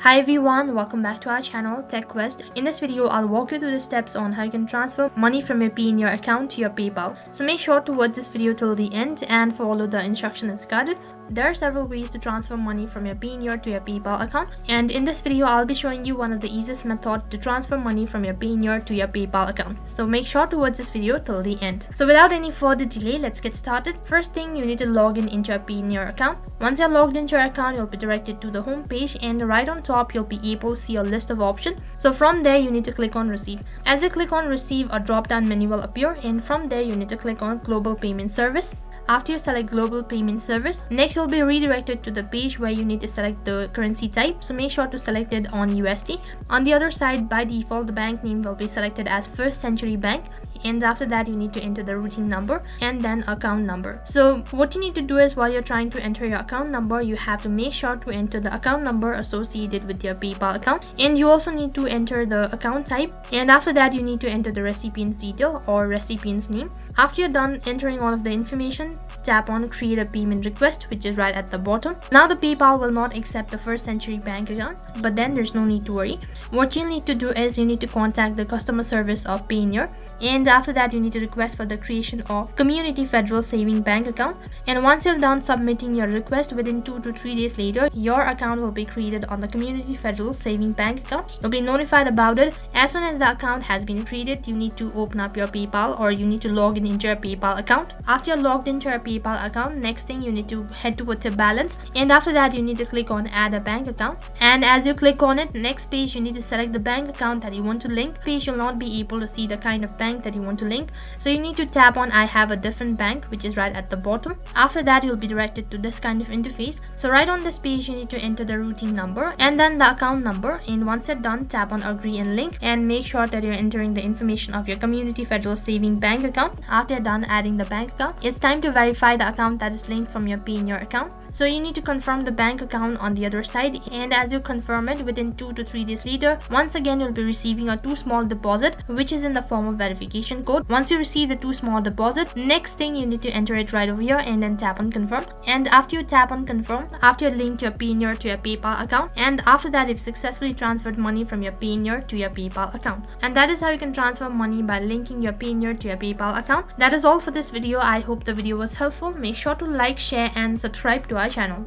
Hi everyone, welcome back to our channel TechQuest. In this video, I'll walk you through the steps on how you can transfer money from your Payoneer account to your PayPal. So make sure to watch this video till the end and follow the instructions as guided. There are several ways to transfer money from your Payoneer to your PayPal account, and in this video, I'll be showing you one of the easiest methods to transfer money from your Payoneer to your PayPal account. So make sure to watch this video till the end. So without any further delay, let's get started. First thing, you need to log in into your Payoneer account. Once you're logged into your account, you'll be directed to the home page, and right on top, you'll be able to see a list of options. So from there, you need to click on Receive. As you click on Receive, a drop-down menu will appear, and from there, you need to click on Global Payment Service. After you select Global Payment Service, next you'll be redirected to the page where you need to select the currency type. So make sure to select it on USD. On the other side, by default, the bank name will be selected as First Century Bank. And after that, you need to enter the routing number and then account number. So what you need to do is, while you're trying to enter your account number, you have to make sure to enter the account number associated with your PayPal account. And you also need to enter the account type. And after that, you need to enter the recipient's detail or recipient's name. After you're done entering all of the information, tap on Create a Payment Request, which is right at the bottom. Now the PayPal will not accept the First Century Bank account, but then there's no need to worry. What you need to do is you need to contact the customer service of Payoneer, and after that you need to request for the creation of Community Federal Saving Bank account. And once you're done submitting your request, within 2 to 3 days later, your account will be created on the Community Federal Saving Bank account. You'll be notified about it. As soon as the account has been created, you need to open up your PayPal, or you need to log in into your PayPal account. After you're logged into your PayPal account, next thing you need to head towards your balance, and after that you need to click on Add a Bank Account. And as you click on it, next page you need to select the bank account that you want to link. Page you'll not be able to see the kind of bank that you want to link, so you need to tap on I have a different bank, which is right at the bottom. After that, you'll be directed to this kind of interface. So right on this page, you need to enter the routing number and then the account number, and once you're done, tap on Agree and Link, and make sure that you're entering the information of your Community Federal Saving Bank account. After you're done adding the bank account, it's time to verify the account that is linked from your Payoneer account. So you need to confirm the bank account on the other side, and as you confirm it, within 2 to 3 days later, once again you'll be receiving a too small deposit, which is in the form of verification code. Once you receive the too small deposit, next thing you need to enter it right over here and then tap on Confirm. And after you tap on Confirm, after you link your Payoneer to your PayPal account, and after that you've successfully transferred money from your Payoneer to your PayPal account. And that is how you can transfer money by linking your Payoneer to your PayPal account. That is all for this video. I hope the video was helpful. Make sure to like, share and subscribe to our channel.